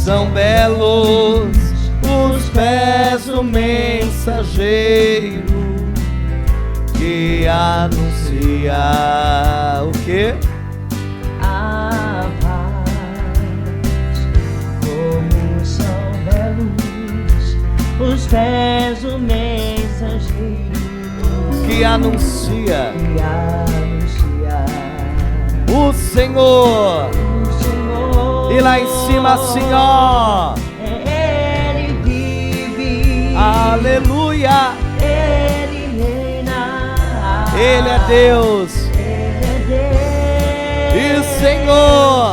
São belos os pés do mensageiro que anuncia o quê? A paz. Como são belos os pés do mensageiro que anuncia o Senhor. E lá em cima assim, ó. Ele vive. Aleluia. Ele reina. Ele é Deus. Ele é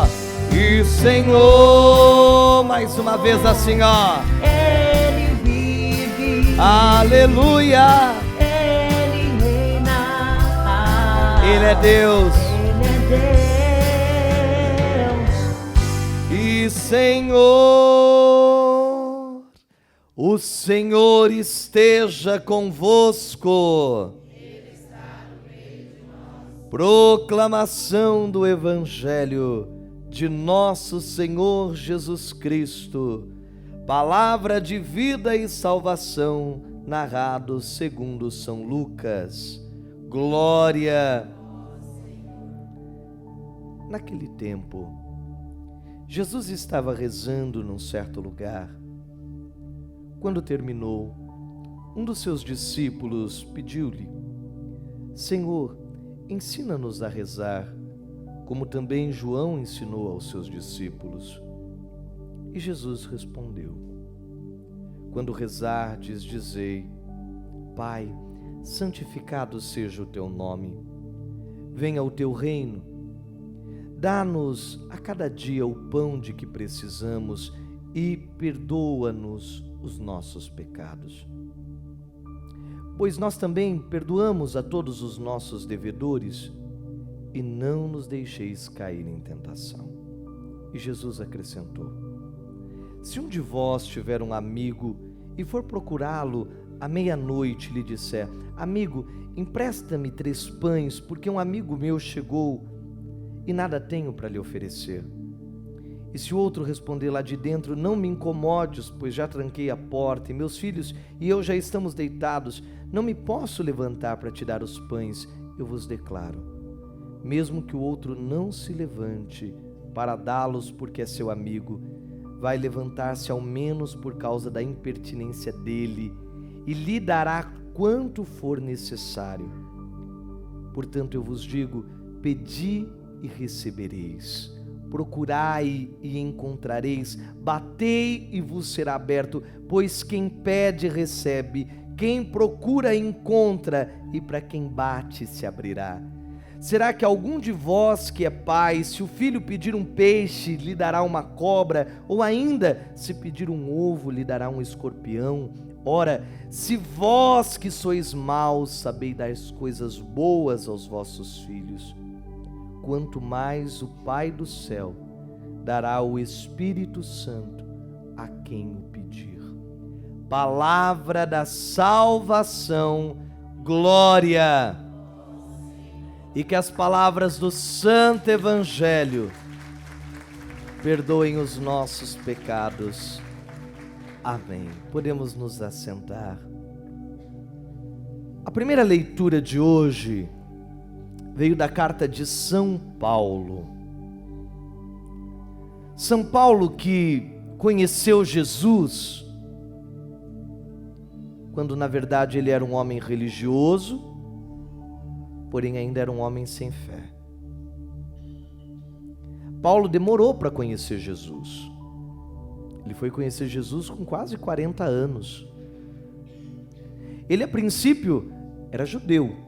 Deus. E Senhor. Mais uma vez assim, ó. Ele vive. Aleluia. Ele reina. Ele é Deus. Ele é Deus. E Senhor, o Senhor esteja convosco. Ele está no meio de nós. Proclamação do Evangelho de nosso Senhor Jesus Cristo. Palavra de vida e salvação, narrado segundo São Lucas. Glória. Naquele tempo, Jesus estava rezando num certo lugar. Quando terminou, um dos seus discípulos pediu-lhe: Senhor, ensina-nos a rezar, como também João ensinou aos seus discípulos. E Jesus respondeu: Quando rezardes, dizei: Pai, santificado seja o teu nome. Venha o teu reino. Dá-nos a cada dia o pão de que precisamos e perdoa-nos os nossos pecados. Pois nós também perdoamos a todos os nossos devedores e não nos deixeis cair em tentação. E Jesus acrescentou: Se um de vós tiver um amigo e for procurá-lo à meia-noite e lhe disser: Amigo, empresta-me 3 pães, porque um amigo meu chegou e nada tenho para lhe oferecer. E se o outro responder lá de dentro: Não me incomodes, pois já tranquei a porta, e meus filhos e eu já estamos deitados, não me posso levantar para te dar os pães, eu vos declaro, mesmo que o outro não se levante para dá-los porque é seu amigo, vai levantar-se ao menos por causa da impertinência dele, e lhe dará quanto for necessário. Portanto, eu vos digo: pedi e recebereis, procurai e encontrareis, batei e vos será aberto, pois quem pede recebe, quem procura encontra, e para quem bate se abrirá. Será que algum de vós que é pai, se o filho pedir um peixe, lhe dará uma cobra, ou ainda, se pedir um ovo, lhe dará um escorpião? Ora, se vós que sois maus sabeis dar coisas boas aos vossos filhos, quanto mais o Pai do céu dará o Espírito Santo a quem o pedir. Palavra da salvação, glória. E que as palavras do Santo Evangelho perdoem os nossos pecados. Amém. Podemos nos assentar. A primeira leitura de hoje veio da carta de São Paulo. São Paulo, que conheceu Jesus quando na verdade ele era um homem religioso, porém ainda era um homem sem fé. Paulo demorou para conhecer Jesus. Ele foi conhecer Jesus com quase 40 anos. Ele a princípio era judeu,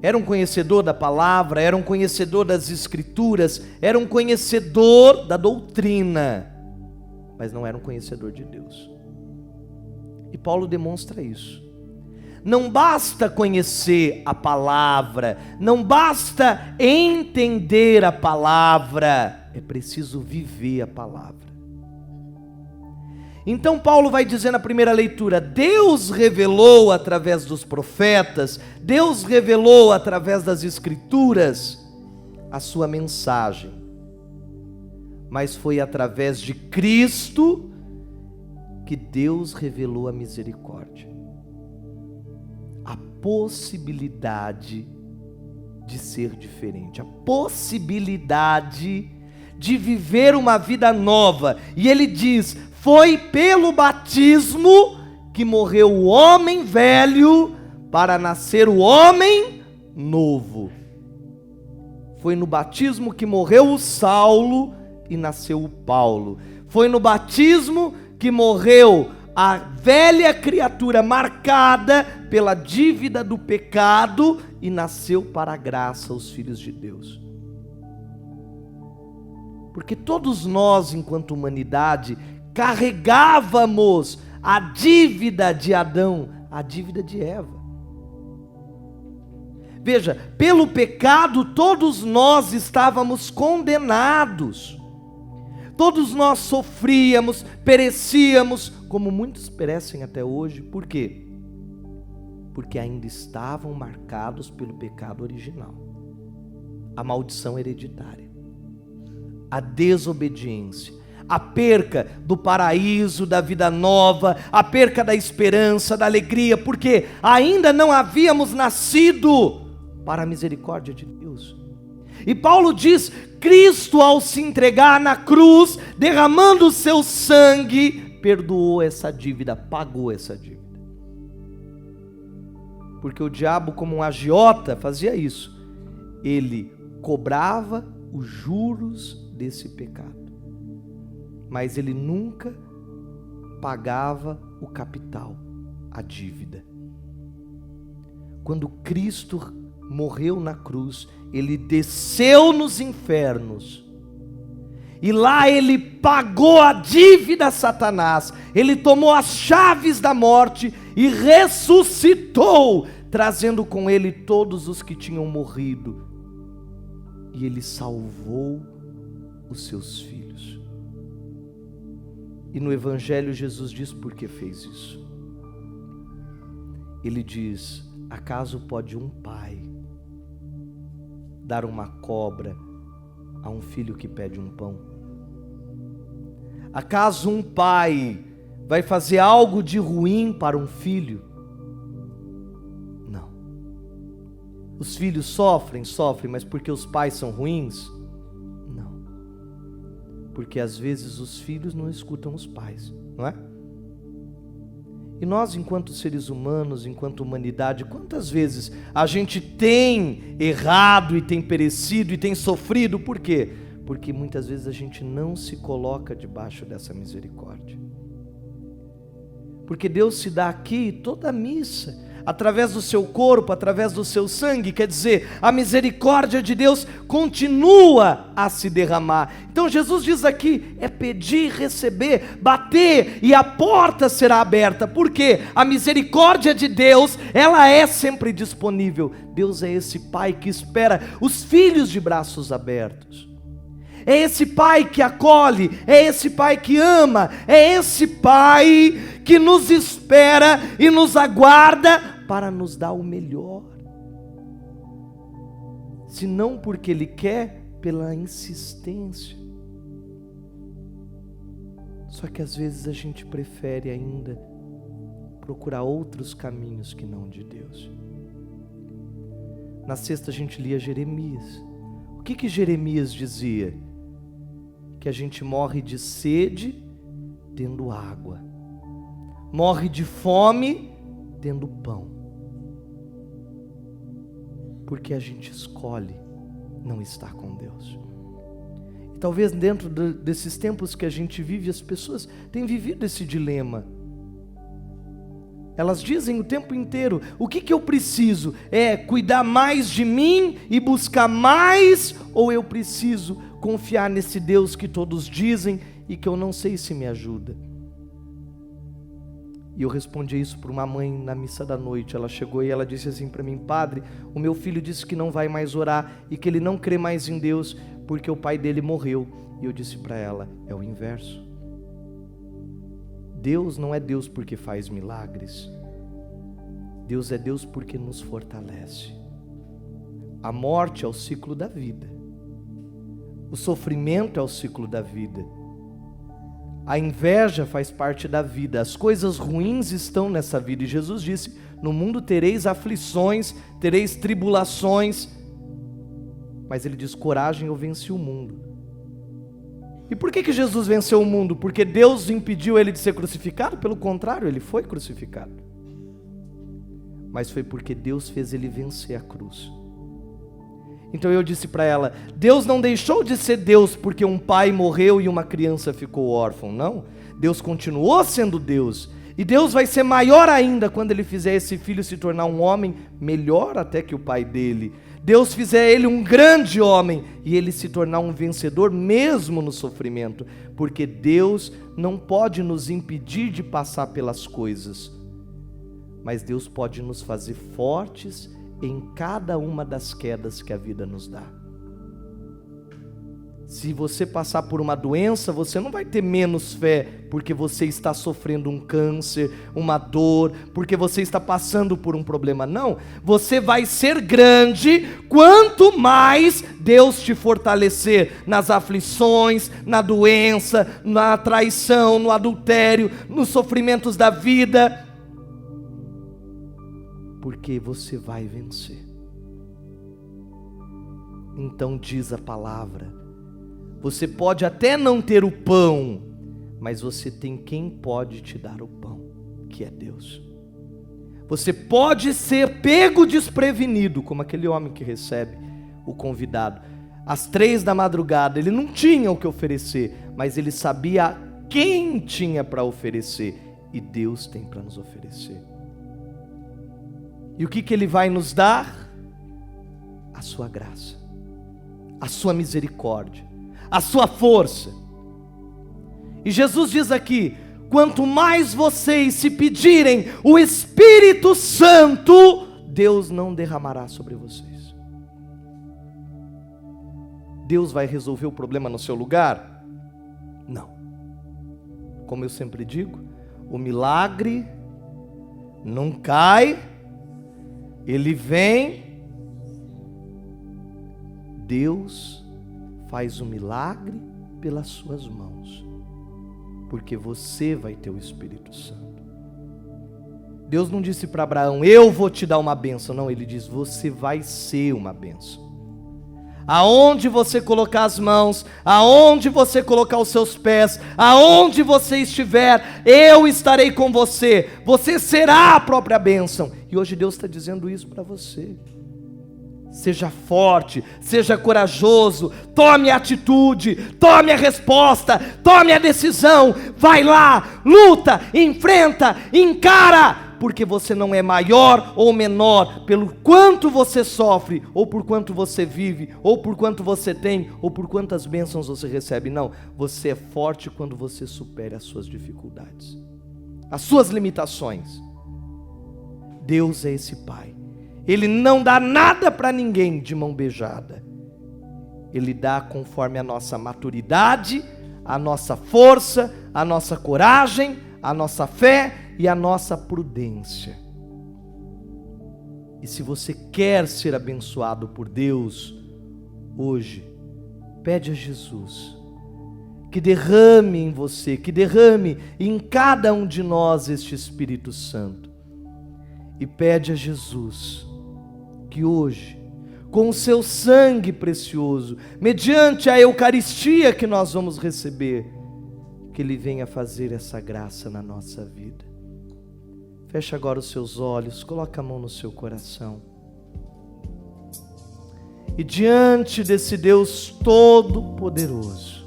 era um conhecedor da palavra, era um conhecedor das escrituras, era um conhecedor da doutrina, mas não era um conhecedor de Deus. E Paulo demonstra isso. Não basta conhecer a palavra, não basta entender a palavra, é preciso viver a palavra. Então Paulo vai dizer na primeira leitura: Deus revelou através dos profetas, Deus revelou através das escrituras a sua mensagem. mas foi através de Cristo que Deus revelou a misericórdia. A possibilidade de ser diferente, a possibilidade de viver uma vida nova. E ele diz: foi pelo batismo que morreu o homem velho para nascer o homem novo. Foi no batismo que morreu o Saulo e nasceu o Paulo. Foi no batismo que morreu a velha criatura marcada pela dívida do pecado e nasceu para a graça os filhos de Deus. Porque todos nós, enquanto humanidade, carregávamos a dívida de Adão, a dívida de Eva. Veja, pelo pecado todos nós estávamos condenados. Todos nós sofríamos, perecíamos, como muitos perecem até hoje. Por quê? Porque ainda estavam marcados pelo pecado original. A maldição hereditária, a desobediência, a perca do paraíso, da vida nova, a perca da esperança, da alegria, porque ainda não havíamos nascido para a misericórdia de Deus. E Paulo diz: Cristo, ao se entregar na cruz, derramando o seu sangue, perdoou essa dívida, pagou essa dívida. Porque o diabo, como um agiota, fazia isso. Ele cobrava os juros desse pecado, mas ele nunca pagava o capital, a dívida. Quando Cristo morreu na cruz, ele desceu nos infernos, e lá ele pagou a dívida a Satanás, ele tomou as chaves da morte e ressuscitou, trazendo com ele todos os que tinham morrido, e ele salvou os seus filhos. E no Evangelho Jesus diz por que fez isso. Ele diz: acaso pode um pai dar uma cobra a um filho que pede um pão? Acaso um pai vai fazer algo de ruim para um filho? Não. Os filhos sofrem, mas porque os pais são ruins? Não. Porque às vezes os filhos não escutam os pais, não é? E nós, enquanto seres humanos, enquanto humanidade, quantas vezes a gente tem errado e tem perecido e tem sofrido? Por quê? Porque muitas vezes a gente não se coloca debaixo dessa misericórdia. Porque Deus se dá aqui toda a missa, através do seu corpo, através do seu sangue. Quer dizer, a misericórdia de Deus continua a se derramar. Então Jesus diz aqui: é pedir, receber, bater e a porta será aberta. Por quê? A misericórdia de Deus, ela é sempre disponível. Deus é esse Pai que espera os filhos de braços abertos. É esse Pai que acolhe, é esse Pai que ama, é esse Pai que nos espera e nos aguarda para nos dar o melhor. Se não porque Ele quer, pela insistência. Só que às vezes a gente prefere ainda procurar outros caminhos que não de Deus. Na sexta a gente lia Jeremias. O que Jeremias dizia? Que a gente morre de sede tendo água, morre de fome tendo pão, porque a gente escolhe não estar com Deus. E talvez dentro desses tempos que a gente vive, as pessoas têm vivido esse dilema. Elas dizem o tempo inteiro: o que eu preciso? É cuidar mais de mim e buscar mais, ou eu preciso confiar nesse Deus que todos dizem e que eu não sei se me ajuda? E eu respondi isso para uma mãe na missa da noite. Ela chegou e ela disse assim para mim: padre, o meu filho disse que não vai mais orar e que ele não crê mais em Deus porque o pai dele morreu. E eu disse para ela: é o inverso. Deus não é Deus porque faz milagres. Deus é Deus porque nos fortalece. A morte é o ciclo da vida. O sofrimento é o ciclo da vida. A inveja faz parte da vida. As coisas ruins estão nessa vida. E Jesus disse: no mundo tereis aflições, tereis tribulações. Mas ele diz: coragem, eu venci o mundo. E por que Jesus venceu o mundo? Porque Deus impediu ele de ser crucificado? Pelo contrário, ele foi crucificado. Mas foi porque Deus fez ele vencer a cruz. Então eu disse para ela: Deus não deixou de ser Deus porque um pai morreu e uma criança ficou órfã, não. Deus continuou sendo Deus. E Deus vai ser maior ainda quando ele fizer esse filho se tornar um homem melhor até que o pai dele. Deus fizer ele um grande homem e ele se tornar um vencedor mesmo no sofrimento. Porque Deus não pode nos impedir de passar pelas coisas. Mas Deus pode nos fazer fortes em cada uma das quedas que a vida nos dá. Se você passar por uma doença, você não vai ter menos fé porque você está sofrendo um câncer, uma dor, porque você está passando por um problema. Não, você vai ser grande quanto mais Deus te fortalecer nas aflições, na doença, na traição, no adultério, nos sofrimentos da vida. Porque você vai vencer. Então diz a palavra: você pode até não ter o pão, mas você tem quem pode te dar o pão, que é Deus. Você pode ser pego desprevenido, como aquele homem que recebe o convidado. Às 3 da madrugada, ele não tinha o que oferecer, mas ele sabia quem tinha para oferecer. E Deus tem para nos oferecer. E o que ele vai nos dar? A sua graça, a sua misericórdia, a sua força. E Jesus diz aqui: quanto mais vocês se pedirem o Espírito Santo, Deus não derramará sobre vocês. Deus vai resolver o problema no seu lugar? Não. Como eu sempre digo, o milagre não cai, ele vem. Deus faz o milagre pelas suas mãos, porque você vai ter o Espírito Santo. Deus não disse para Abraão: eu vou te dar uma bênção. Não, ele diz: você vai ser uma bênção. Aonde você colocar as mãos, aonde você colocar os seus pés, aonde você estiver, eu estarei com você. Você será a própria bênção. E hoje Deus está dizendo isso para você. Seja forte, seja corajoso, tome a atitude, tome a resposta, tome a decisão, vai lá, luta, enfrenta, encara, porque você não é maior ou menor pelo quanto você sofre, ou por quanto você vive, ou por quanto você tem, ou por quantas bênçãos você recebe. Não, você é forte quando você supera as suas dificuldades, as suas limitações. Deus é esse Pai. Ele não dá nada para ninguém de mão beijada. Ele dá conforme a nossa maturidade, a nossa força, a nossa coragem, a nossa fé e a nossa prudência. E se você quer ser abençoado por Deus, hoje, pede a Jesus que derrame em você, que derrame em cada um de nós este Espírito Santo. E pede a Jesus que hoje, com o seu sangue precioso, mediante a Eucaristia que nós vamos receber, que Ele venha fazer essa graça na nossa vida. Feche agora os seus olhos, coloque a mão no seu coração. E diante desse Deus Todo-Poderoso,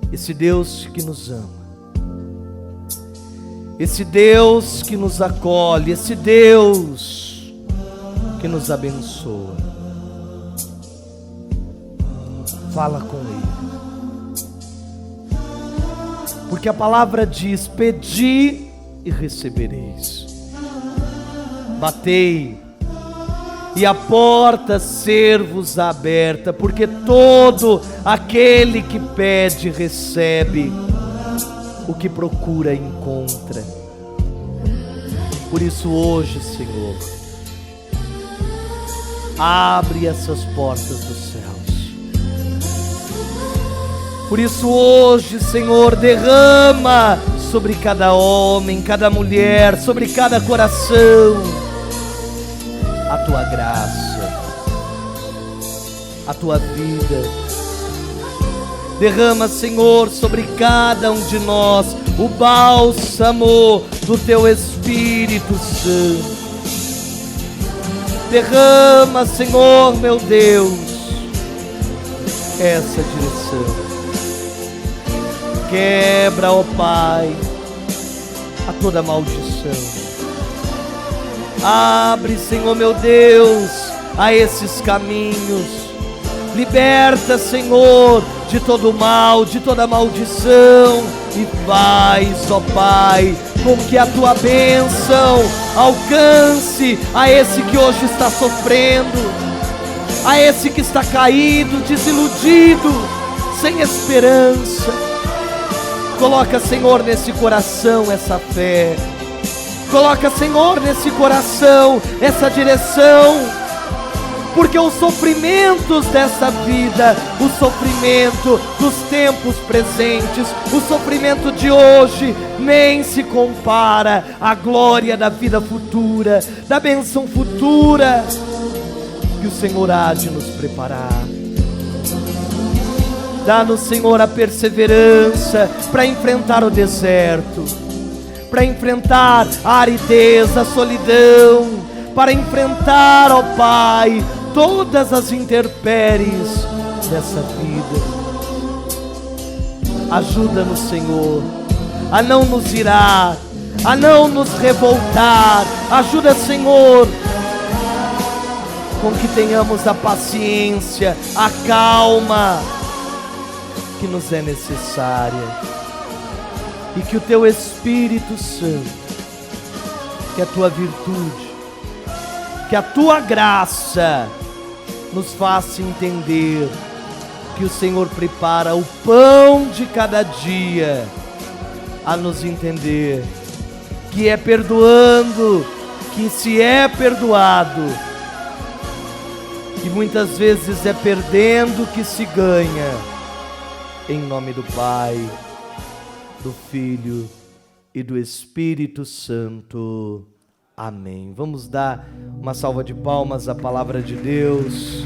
esse Deus que nos ama, esse Deus que nos acolhe, esse Deus que nos abençoa, fala com Ele, porque a palavra diz: pedi e recebereis, batei e a porta ser-vos-á aberta, porque todo aquele que pede recebe, o que procura encontra. Por isso hoje, Senhor, abre essas portas dos céus, Por isso hoje, Senhor, derrama sobre cada homem, cada mulher, sobre cada coração, a Tua graça, a Tua vida. Derrama, Senhor, sobre cada um de nós o bálsamo do Teu Espírito Santo. Derrama, Senhor, meu Deus, essa direção. Quebra, ó Pai, a toda maldição. Abre, Senhor, meu Deus, a esses caminhos. Liberta, Senhor, de todo mal, de toda maldição. E faz, ó Pai, com que a Tua bênção alcance a esse que hoje está sofrendo, a esse que está caído, desiludido, sem esperança. Coloca, Senhor, nesse coração essa fé. Coloca, Senhor, nesse coração essa direção. Porque os sofrimentos dessa vida, o sofrimento dos tempos presentes, o sofrimento de hoje, nem se compara à glória da vida futura, da bênção futura que o Senhor há de nos preparar. Dá-nos, Senhor, a perseverança para enfrentar o deserto, para enfrentar a aridez, a solidão, para enfrentar, ó Pai, todas as intempéries dessa vida. Ajuda-nos, Senhor, a não nos irar, a não nos revoltar. Ajuda, Senhor, com que tenhamos a paciência, a calma que nos é necessária, e que o Teu Espírito Santo, que a Tua virtude, que a Tua graça nos faça entender que o Senhor prepara o pão de cada dia, a nos entender que é perdoando que se é perdoado, e muitas vezes é perdendo que se ganha. Em nome do Pai, do Filho e do Espírito Santo. Amém. Vamos dar uma salva de palmas à palavra de Deus.